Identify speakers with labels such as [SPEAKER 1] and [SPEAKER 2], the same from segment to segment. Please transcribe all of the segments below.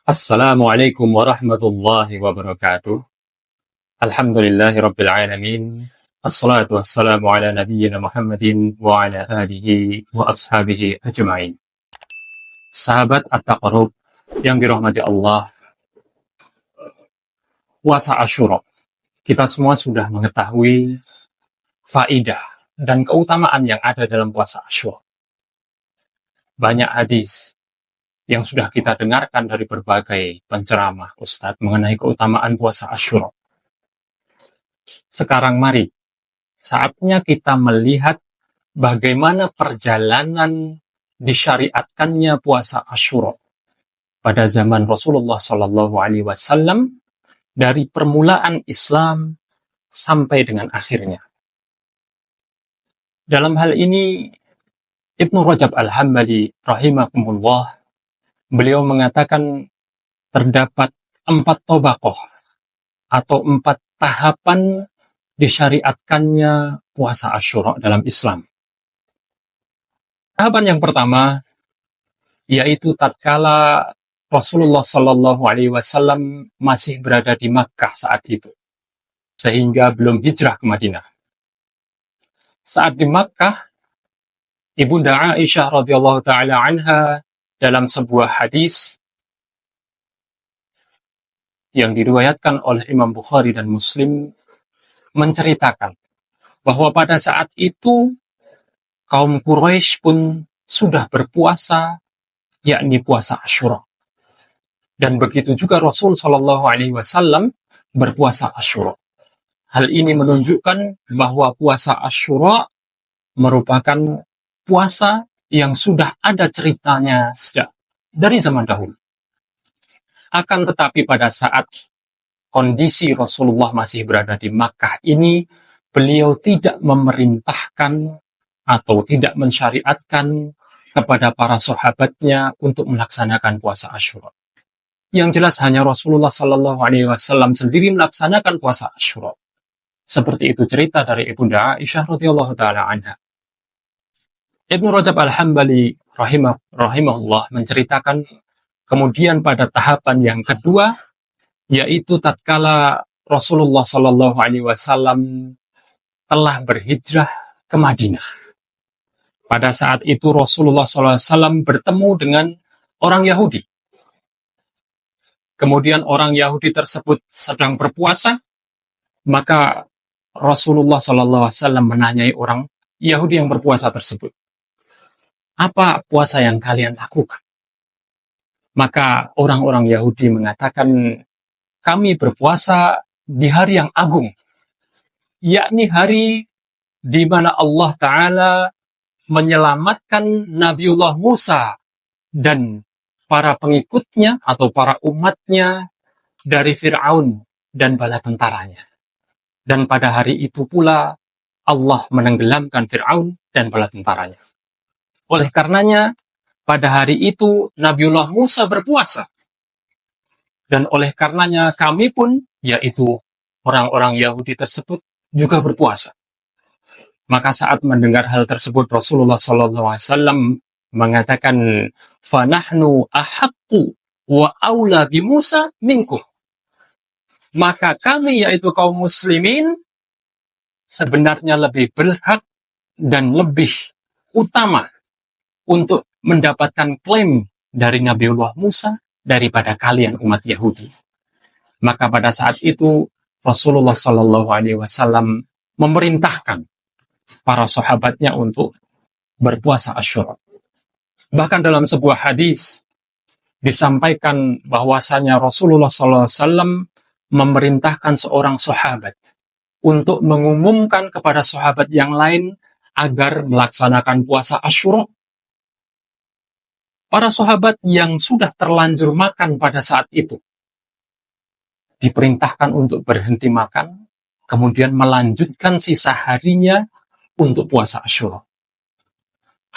[SPEAKER 1] Assalamualaikum warahmatullahi wabarakatuh. Alhamdulillahi rabbil alamin. Assalatu wassalamu ala nabiyyina Muhammadin wa ala alihi wa ashabihi ajma'in. Sahabat At-Taqarrub yang dirahmati Allah, puasa Asyura. Kita semua sudah mengetahui faidah dan keutamaan yang ada dalam puasa Asyura. Banyak hadis yang sudah kita dengarkan dari berbagai penceramah Ustadz mengenai keutamaan puasa Asyura. Sekarang mari, saatnya kita melihat bagaimana perjalanan disyariatkannya puasa Asyura pada zaman Rasulullah SAW dari permulaan Islam sampai dengan akhirnya. Dalam hal ini, Ibnu Rajab Al-Hambali rahimahumullah, beliau mengatakan terdapat 4 tobaqoh atau 4 tahapan disyariatkannya puasa Asyura dalam Islam. Tahapan yang pertama yaitu tatkala Rasulullah SAW masih berada di Makkah saat itu, sehingga belum hijrah ke Madinah. Saat di Makkah, Ibunda Aisyah radhiyallahu taala anha dalam sebuah hadis yang diriwayatkan oleh Imam Bukhari dan Muslim menceritakan bahwa pada saat itu kaum Quraisy pun sudah berpuasa, yakni puasa Asyura. Dan begitu juga Rasul SAW berpuasa Asyura. Hal ini menunjukkan bahwa puasa Asyura merupakan puasa yang sudah ada ceritanya sejak dari zaman dahulu. Akan tetapi pada saat kondisi Rasulullah masih berada di Makkah ini, beliau tidak memerintahkan atau tidak mensyariatkan kepada para sahabatnya untuk melaksanakan puasa Asyura. Yang jelas hanya Rasulullah SAW sendiri melaksanakan puasa Asyura. Seperti itu cerita dari Ibunda Aisyah radhiyallahu taala anha. Ibnu Rajab Al-Hambali rahimahullah menceritakan kemudian pada tahapan yang kedua, yaitu tatkala Rasulullah SAW telah berhijrah ke Madinah. Pada saat itu Rasulullah SAW bertemu dengan orang Yahudi. Kemudian orang Yahudi tersebut sedang berpuasa, maka Rasulullah SAW menanyai orang Yahudi yang berpuasa tersebut, apa puasa yang kalian lakukan? Maka orang-orang Yahudi mengatakan, kami berpuasa di hari yang agung, yakni hari di mana Allah Ta'ala menyelamatkan Nabiullah Musa dan para pengikutnya atau para umatnya dari Fir'aun dan bala tentaranya. Dan pada hari itu pula Allah menenggelamkan Fir'aun dan bala tentaranya. Oleh karenanya, pada hari itu Nabiullah Musa berpuasa. Dan oleh karenanya kami pun, yaitu orang-orang Yahudi tersebut, juga berpuasa. Maka saat mendengar hal tersebut, Rasulullah SAW mengatakan, "Fanahnu ahaqqu wa aula bi Musa minkum." Maka kami, yaitu kaum muslimin, sebenarnya lebih berhak dan lebih utama untuk mendapatkan klaim dari Nabiullah Musa daripada kalian umat Yahudi. Maka pada saat itu Rasulullah SAW memerintahkan para sahabatnya untuk berpuasa Asyura. Bahkan dalam sebuah hadis disampaikan bahwasanya Rasulullah SAW memerintahkan seorang sahabat untuk mengumumkan kepada sahabat yang lain agar melaksanakan puasa Asyura. Para sahabat yang sudah terlanjur makan pada saat itu diperintahkan untuk berhenti makan, kemudian melanjutkan sisa harinya untuk puasa Asyura.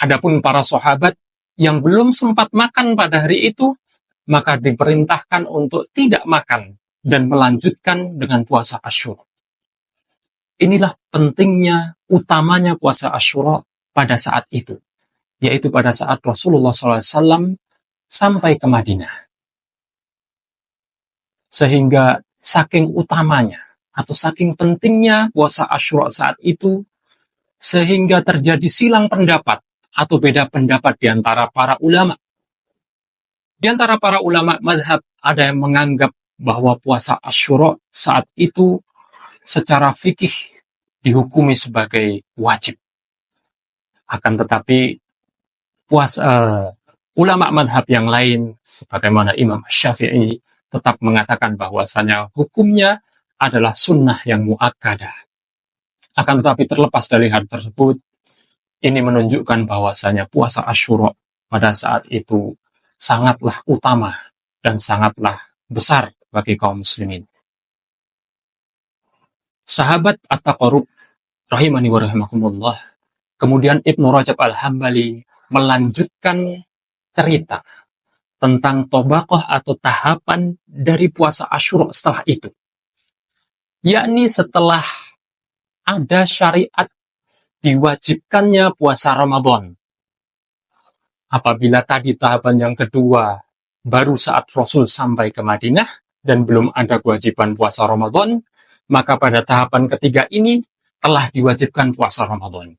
[SPEAKER 1] Adapun para sahabat yang belum sempat makan pada hari itu, maka diperintahkan untuk tidak makan dan melanjutkan dengan puasa Asyura. Inilah pentingnya, utamanya puasa Asyura pada saat itu, yaitu pada saat Rasulullah SAW sampai ke Madinah. Sehingga saking utamanya atau saking pentingnya puasa Asyura saat itu, sehingga terjadi silang pendapat atau beda pendapat di antara para ulama. Di antara para ulama mazhab ada yang menganggap bahwa puasa Asyura saat itu secara fikih dihukumi sebagai wajib. Akan tetapi ulama madhab yang lain sebagaimana Imam Syafi'i tetap mengatakan bahwasanya hukumnya adalah sunnah yang muakkadah. Akan tetapi terlepas dari hal tersebut, ini menunjukkan bahwasanya puasa Asyura pada saat itu sangatlah utama dan sangatlah besar bagi kaum muslimin. Sahabat At-Taqarrub rahimani wa rahimakumullah, kemudian Ibnu Rajab Al-Hambali melanjutkan cerita tentang tobaqoh atau tahapan dari puasa Asyura setelah itu. Yakni setelah ada syariat diwajibkannya puasa Ramadan. Apabila tadi tahapan yang kedua baru saat Rasul sampai ke Madinah dan belum ada kewajiban puasa Ramadan, maka pada tahapan ketiga ini telah diwajibkan puasa Ramadan.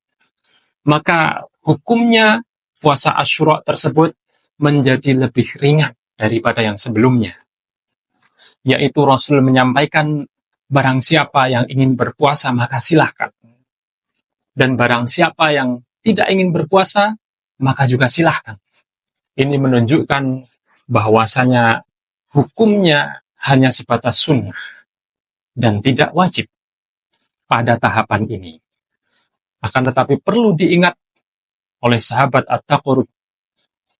[SPEAKER 1] Maka hukumnya puasa Asyura tersebut menjadi lebih ringan daripada yang sebelumnya. Yaitu Rasul menyampaikan barang siapa yang ingin berpuasa maka silahkan. Dan barang siapa yang tidak ingin berpuasa maka juga silahkan. Ini menunjukkan bahwasanya hukumnya hanya sebatas sunnah dan tidak wajib pada tahapan ini. Akan tetapi perlu diingat oleh sahabat At-Taqarrub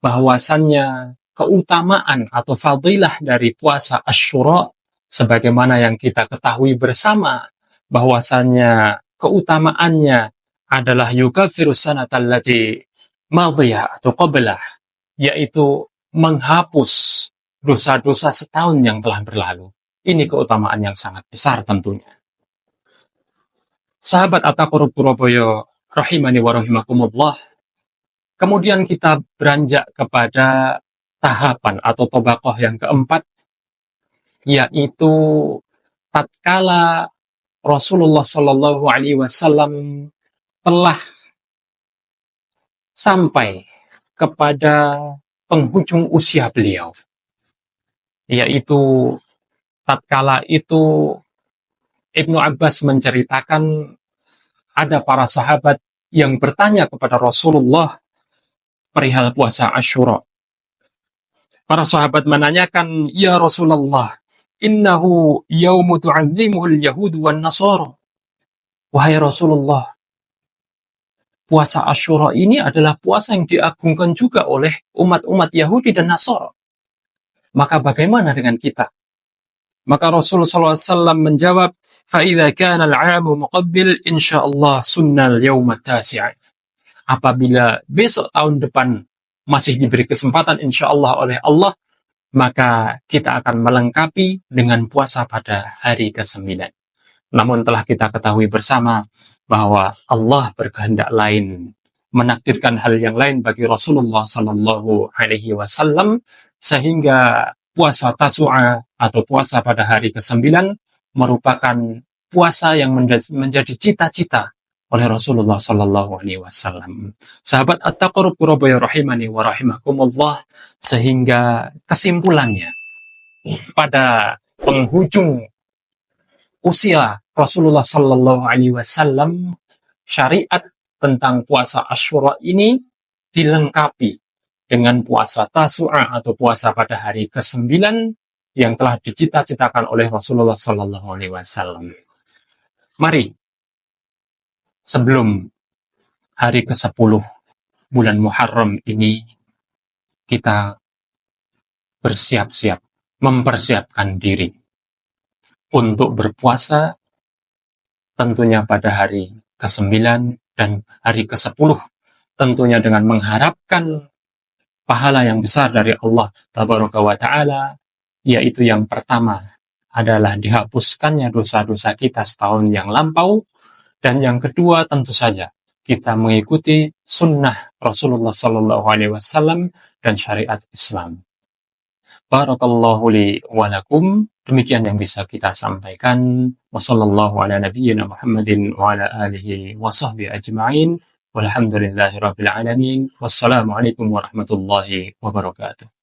[SPEAKER 1] bahwasannya keutamaan atau fadilah dari puasa Asyura sebagaimana yang kita ketahui bersama bahwasannya keutamaannya adalah yukaffiru sanatal lati madiyah atau qablah, yaitu menghapus dosa-dosa setahun yang telah berlalu. Ini keutamaan yang sangat besar tentunya. Sahabat At-Taqarrub Surabaya rahimani wa rahimakumullah, kemudian kita beranjak kepada tahapan atau tobaqoh yang keempat, yaitu tatkala Rasulullah Shallallahu Alaihi Wasallam telah sampai kepada penghujung usia beliau, yaitu tatkala itu Ibnu Abbas menceritakan ada para sahabat yang bertanya kepada Rasulullah perihal puasa Asyura. Para sahabat menanyakan, "Ya Rasulullah, innahu yaumu tu'azzimuhul yahud wan nasara." Wahai Rasulullah, puasa Asyura ini adalah puasa yang diagungkan juga oleh umat-umat Yahudi dan Nasara. Maka bagaimana dengan kita? Maka Rasulullah SAW menjawab, فَإِذَا كَانَ الْعَامُ مُقَبِّلْ إِنْشَاءَاللَّهِ سُنَّ الْيَوْمَ التَّاسِعِ. Apabila besok tahun depan masih diberi kesempatan insyaallah oleh Allah, maka kita akan melengkapi dengan puasa pada hari ke-9. Namun telah kita ketahui bersama bahwa Allah berkehendak lain, menakdirkan hal yang lain bagi Rasulullah Sallallahu Alaihi Wasallam, sehingga puasa Tasu'a atau puasa pada hari ke-9 merupakan puasa yang menjadi cita-cita oleh Rasulullah Sallallahu Alaihi Wasallam. Sahabat At-Taqarrub Surabaya rahimani wa rahimakumullah, sehingga kesimpulannya pada penghujung usia Rasulullah Sallallahu Alaihi Wasallam, syariat tentang puasa Asyura ini dilengkapi dengan puasa Tasu'a atau puasa pada hari ke-9 yang telah dicita-citakan oleh Rasulullah Sallallahu Alaihi Wasallam. Mari, sebelum hari ke-10 bulan Muharram ini, kita bersiap-siap, mempersiapkan diri untuk berpuasa tentunya pada hari ke-9 dan hari ke-10, tentunya dengan mengharapkan pahala yang besar dari Allah Tabaraka wa Ta'ala, yaitu yang pertama adalah dihapuskannya dosa-dosa kita setahun yang lampau, dan yang kedua tentu saja kita mengikuti sunnah Rasulullah Sallallahu Alaihi Wasallam dan syariat Islam. Barakallahu li wa lakum. Demikian yang bisa kita sampaikan. Wassallallahu ala nabiyyina Muhammadin wa ala alihi wa sahbihi ajma'in. Walhamdulillahi rabbil alamin. Wassalamualaikum warahmatullahi wabarakatuh.